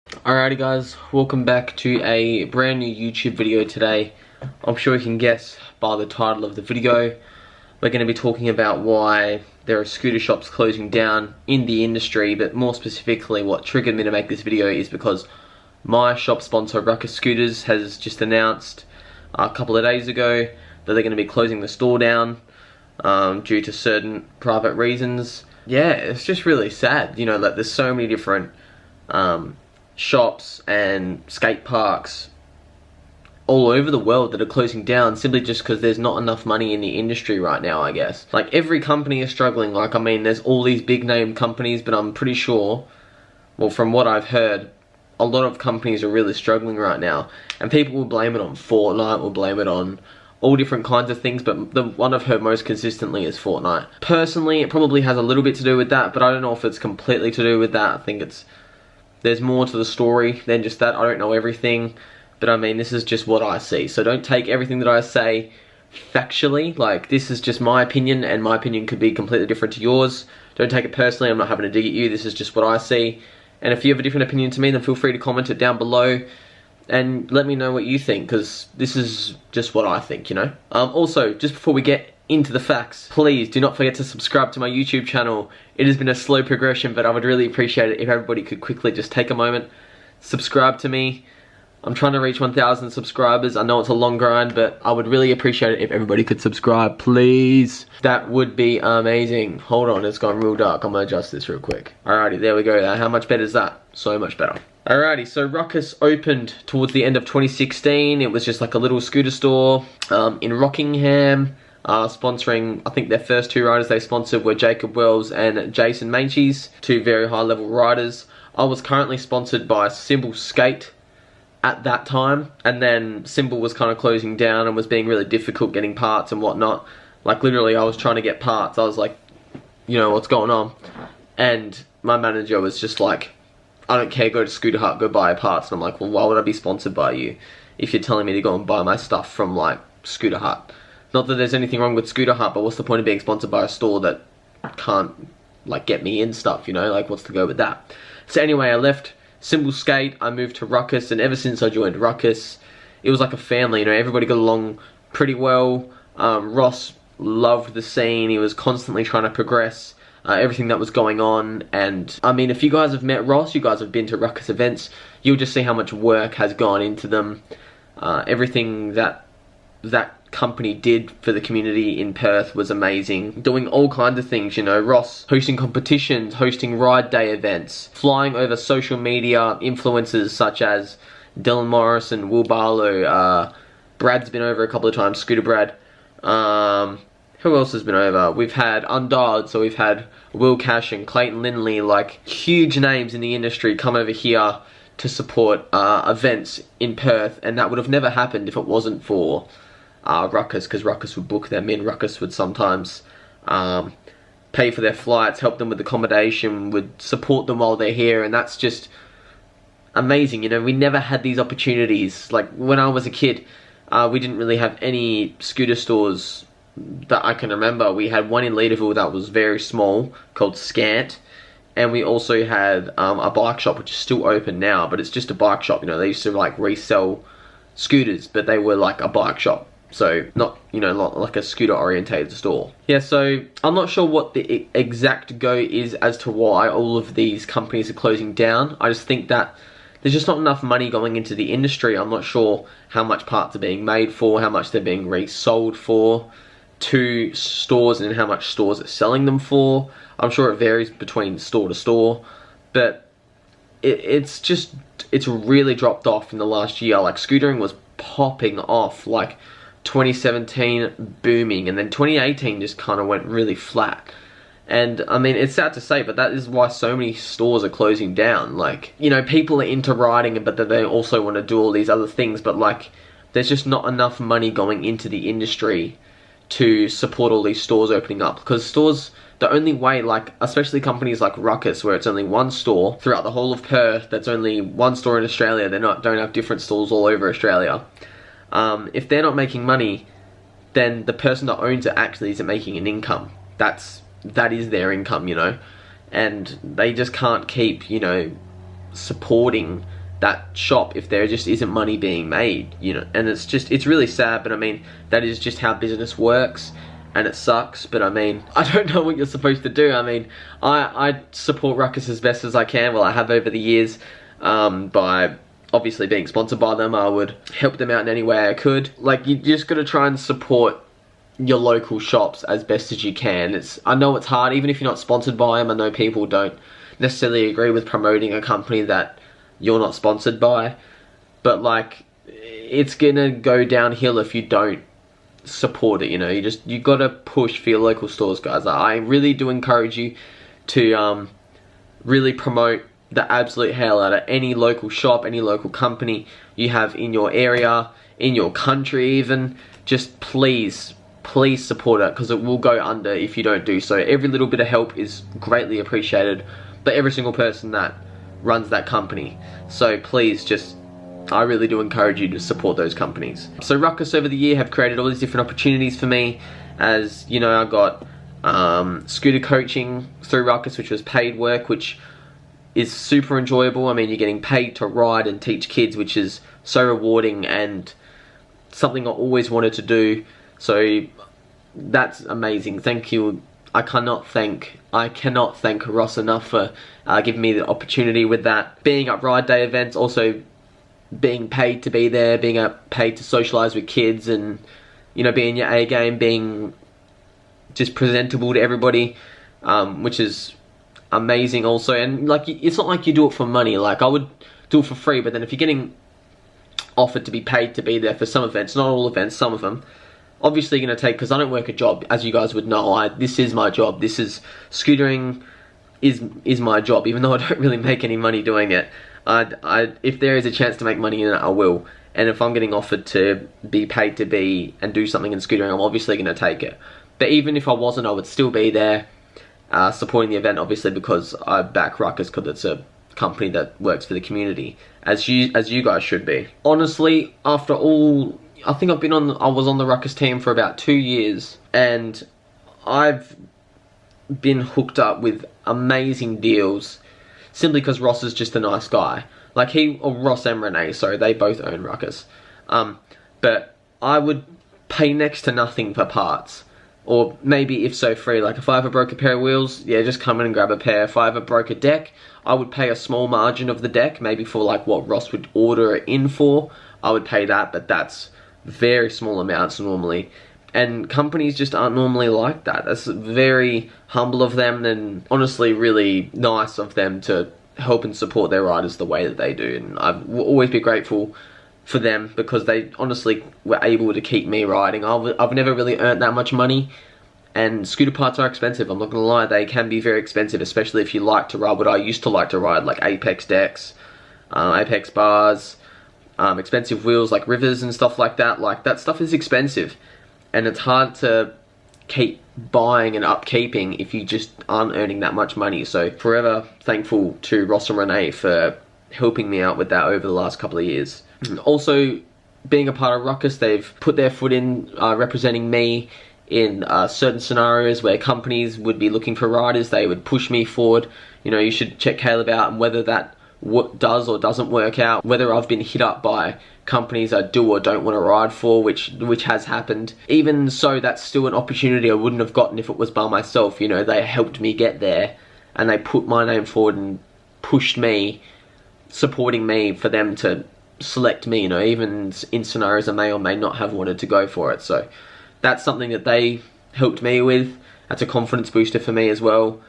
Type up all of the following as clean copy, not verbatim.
Alrighty guys, welcome back to a brand new YouTube video today. I'm sure you can guess by the title of the video. We're going to be talking about why there are scooter shops closing down in the industry, but more specifically what triggered me to make this video is because my shop sponsor Ruckus Scooters has just announced a couple of days ago that they're going to be closing the store down due to certain private reasons. Yeah, it's just really sad, you know, that there's so many different shops and skate parks all over the world that are closing down simply just because there's not enough money in the industry right now, I guess. Like, every company is struggling. Like, I mean, there's all these big name companies, but I'm pretty sure, well, from what I've heard, a lot of companies are really struggling right now. And people will blame it on Fortnite, will blame it on all different kinds of things, but the one I've heard most consistently is Fortnite. Personally, it probably has a little bit to do with that, but I don't know if it's completely to do with that. I think there's more to the story than just that. I don't know everything, but I mean, this is just what I see. So don't take everything that I say factually. Like, this is just my opinion, and my opinion could be completely different to yours. Don't take it personally. I'm not having to dig at you. This is just what I see. And if you have a different opinion to me, then feel free to comment it down below and let me know what you think, because this is just what I think, you know. Also, just before we get into the facts, please do not forget to subscribe to my YouTube channel. It has been a slow progression, but I would really appreciate it if everybody could quickly just take a moment, subscribe to me. I'm trying to reach 1,000 subscribers. I know it's a long grind, but I would really appreciate it if everybody could subscribe, please. That would be amazing. Hold on, it's gone real dark. I'm gonna adjust this real quick. Alrighty, there we go. How much better is that? So much better. Alrighty, so Ruckus opened towards the end of 2016. It was just like a little scooter store in Rockingham, sponsoring, I think their first two riders they sponsored were Jacob Wells and Jason Manchies, two very high level riders. I was currently sponsored by Symbol Skate at that time, and then Symbol was kind of closing down and was being really difficult getting parts and whatnot. Like, literally, I was trying to get parts. I was like, you know, what's going on? And my manager was just like, I don't care, go to Scooter Hut, go buy parts. And I'm like, well, why would I be sponsored by you if you're telling me to go and buy my stuff from, like, Scooter Hut? Not that there's anything wrong with Scooter Hut, but what's the point of being sponsored by a store that can't, like, get me in stuff, you know? Like, what's the go with that? So anyway, I left Symbol Skate, I moved to Ruckus, and ever since I joined Ruckus, it was like a family, you know, everybody got along pretty well. Ross loved the scene, he was constantly trying to progress everything that was going on, and I mean, if you guys have met Ross, you guys have been to Ruckus events, you'll just see how much work has gone into them. Everything that company did for the community in Perth was amazing. Doing all kinds of things, you know, Ross hosting competitions, hosting ride day events, flying over social media influencers such as Dylan Morris and Will Barlow. Brad's been over a couple of times, Scooter Brad. Who else has been over? We've had Undialed, so we've had Will Cash and Clayton Lindley, like huge names in the industry come over here to support events in Perth, and that would have never happened if it wasn't for Ruckus, because Ruckus would book them in. Ruckus would sometimes pay for their flights, help them with accommodation, would support them while they're here, and that's just amazing. You know, we never had these opportunities. Like, when I was a kid, we didn't really have any scooter stores that I can remember. We had one in Leederville that was very small, called Scant, and we also had a bike shop, which is still open now, but it's just a bike shop. You know, they used to like resell scooters, but they were like a bike shop. So, not, you know, like a scooter-orientated store. Yeah, so I'm not sure what the exact go is as to why all of these companies are closing down. I just think that there's just not enough money going into the industry. I'm not sure how much parts are being made for, how much they're being resold for to stores, and how much stores are selling them for. I'm sure it varies between store to store, but it's really dropped off in the last year. Like, scootering was popping off, like 2017 booming, and then 2018 just kind of went really flat. And I mean, it's sad to say, but that is why so many stores are closing down. Like, you know, people are into riding, but they also want to do all these other things, but like, there's just not enough money going into the industry to support all these stores opening up. Because stores, the only way, like, especially companies like Ruckus, where it's only one store throughout the whole of Perth, that's only one store in Australia, don't have different stores all over Australia. If they're not making money, then the person that owns it actually isn't making an income. That is their income, you know, and they just can't keep, you know, supporting that shop if there just isn't money being made, you know. And it's really sad, but I mean, that is just how business works, and it sucks. But I mean, I don't know what you're supposed to do. I mean, I support Ruckus as best as I can. Well, I have over the years, by obviously being sponsored by them. I would help them out in any way I could. Like, you just gotta try and support your local shops as best as you can. I know it's hard, even if you're not sponsored by them. I know people don't necessarily agree with promoting a company that you're not sponsored by, but like, it's gonna go downhill if you don't support it, you know. You gotta push for your local stores, guys. I really do encourage you to really promote the absolute hell out of any local shop, any local company you have in your area, in your country even. Just please support it, because it will go under if you don't do so. Every little bit of help is greatly appreciated by every single person that runs that company. So please, I really do encourage you to support those companies. So Ruckus over the year have created all these different opportunities for me. As you know, I got scooter coaching through Ruckus, which was paid work, which is super enjoyable. I mean, you're getting paid to ride and teach kids, which is so rewarding and something I always wanted to do. So that's amazing. Thank you. I cannot thank Ross enough for giving me the opportunity with that. Being at Ride Day events, also being paid to be there, being paid to socialise with kids, and you know, being your A game, being just presentable to everybody, which is amazing also. And like, it's not like you do it for money. Like, I would do it for free, but then if you're getting offered to be paid to be there for some events, not all events, some of them, obviously going to take, because I don't work a job, as you guys would know. This is my job. This is scootering is my job, even though I don't really make any money doing it. If there is a chance to make money in it, I will. And if I'm getting offered to be paid to be and do something in scootering, I'm obviously going to take it. But even if I wasn't, I would still be there supporting the event, obviously, because I back Ruckus, because it's a company that works for the community, as you guys should be. Honestly, after all, I think I was on the Ruckus team for about 2 years, and I've been hooked up with amazing deals simply because Ross is just a nice guy. Like, Ross and Renee, sorry, they both own Ruckus. But I would pay next to nothing for parts, or maybe if so free. Like, if I ever broke a pair of wheels, yeah, just come in and grab a pair. If I ever broke a deck, I would pay a small margin of the deck, maybe for like what Ross would order it in for. I would pay that, but that's very small amounts normally. And companies just aren't normally like that. That's very humble of them, and honestly really nice of them to help and support their riders the way that they do. And I will always be grateful for them, because they honestly were able to keep me riding. I've never really earned that much money, and scooter parts are expensive. I'm not gonna lie, they can be very expensive, especially if you like to ride what I used to like to ride, like Apex decks, Apex bars, expensive wheels like Rivers and stuff like that. Like, that stuff is expensive, and it's hard to keep buying and upkeeping if you just aren't earning that much money. So forever thankful to Ross and Renee for helping me out with that over the last couple of years. Also, being a part of Ruckus, they've put their foot in representing me in certain scenarios where companies would be looking for riders. They would push me forward. You know, you should check Caleb out, and whether that does or doesn't work out, whether I've been hit up by companies I do or don't want to ride for, which has happened. Even so, that's still an opportunity I wouldn't have gotten if it was by myself. You know, they helped me get there, and they put my name forward and pushed me, supporting me for them to select me, you know, even in scenarios I may or may not have wanted to go for it. So that's something that they helped me with. That's a confidence booster for me as well,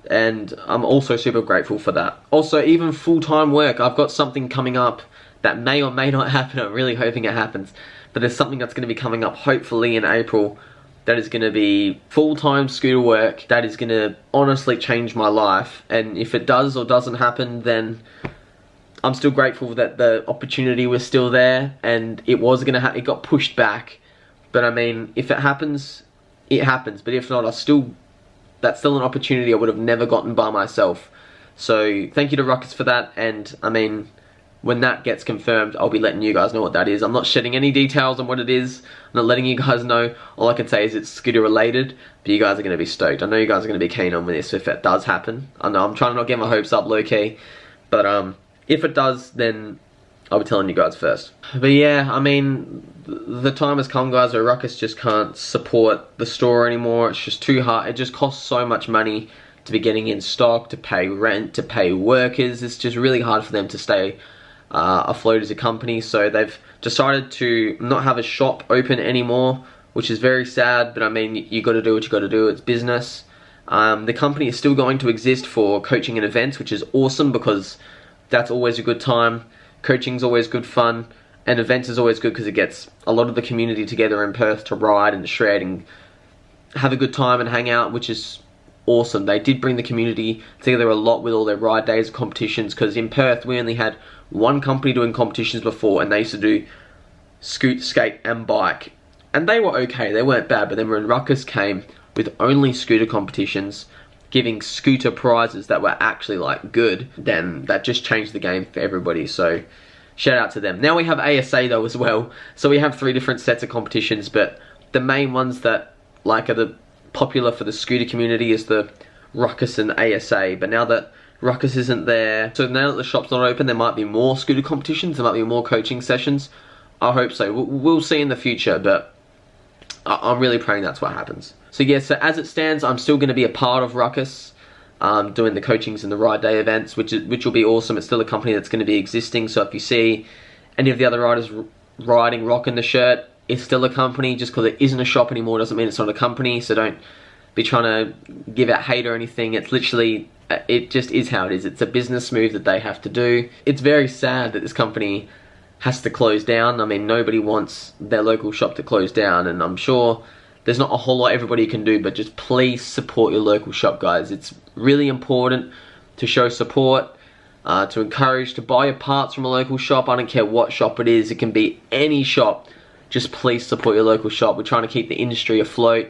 and I'm also super grateful for that. Also, even full-time work, I've got something coming up that may or may not happen. I'm really hoping it happens, but there's something that's going to be coming up hopefully in April that is going to be full-time scooter work that is going to honestly change my life. And if it does or doesn't happen, then I'm still grateful that the opportunity was still there, and it was going to it got pushed back. But I mean, if it happens, it happens. But if not, that's still an opportunity I would have never gotten by myself. So thank you to Ruckus for that. And I mean, when that gets confirmed, I'll be letting you guys know what that is. I'm not shedding any details on what it is. I'm not letting you guys know. All I can say is it's scooter related, but you guys are going to be stoked. I know you guys are going to be keen on this if it does happen. I know I'm trying to not get my hopes up low-key, but If it does, then I'll be telling you guys first. But yeah, I mean, the time has come, guys, where Ruckus just can't support the store anymore. It's just too hard. It just costs so much money to be getting in stock, to pay rent, to pay workers. It's just really hard for them to stay afloat as a company. So they've decided to not have a shop open anymore, which is very sad. But I mean, you got to do what you got to do. It's business. The company is still going to exist for coaching and events, which is awesome because that's always a good time. Coaching's always good fun, and events is always good because it gets a lot of the community together in Perth to ride and to shred and have a good time and hang out, which is awesome. They did bring the community together a lot with all their ride days and competitions, because in Perth we only had one company doing competitions before, and they used to do scoot, skate and bike, and they were okay, they weren't bad. But then when Ruckus came with only scooter competitions, giving scooter prizes that were actually like good, then that just changed the game for everybody. So shout out to them. Now we have ASA though as well, so we have 3 different sets of competitions, but the main ones that like are the popular for the scooter community is the Ruckus and ASA. But now that Ruckus isn't there, so now that the shop's not open, there might be more scooter competitions, there might be more coaching sessions. I hope so. We'll see in the future, but I'm really praying that's what happens. So yeah, so as it stands, I'm still going to be a part of Ruckus, doing the coachings and the ride day events, which will be awesome. It's still a company that's going to be existing. So if you see any of the other riders rocking the shirt, it's still a company. Just because it isn't a shop anymore doesn't mean it's not a company. So don't be trying to give out hate or anything. It's literally, it just is how it is. It's a business move that they have to do. It's very sad that this company has to close down. I mean, nobody wants their local shop to close down, and I'm sure there's not a whole lot everybody can do, but just please support your local shop, guys. It's really important to show support, to encourage, to buy your parts from a local shop. I don't care what shop it is. It can be any shop. Just please support your local shop. We're trying to keep the industry afloat,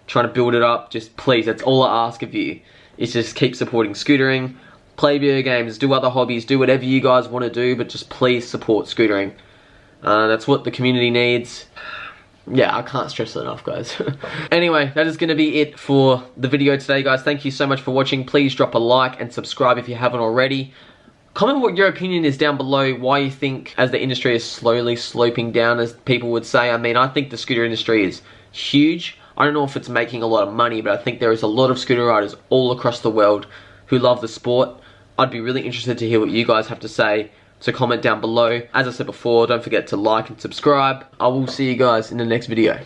trying to build it up. Just please, that's all I ask of you, is just keep supporting scootering, play video games, do other hobbies, do whatever you guys want to do, but just please support scootering. That's what the community needs. Yeah, I can't stress it enough, guys. Anyway, that is going to be it for the video today, guys. Thank you so much for watching. Please drop a like and subscribe if you haven't already. Comment what your opinion is down below, why you think as the industry is slowly sloping down, as people would say. I mean, I think the scooter industry is huge. I don't know if it's making a lot of money, but I think there is a lot of scooter riders all across the world who love the sport. I'd be really interested to hear what you guys have to say. So comment down below. As I said before, don't forget to like and subscribe. I will see you guys in the next video.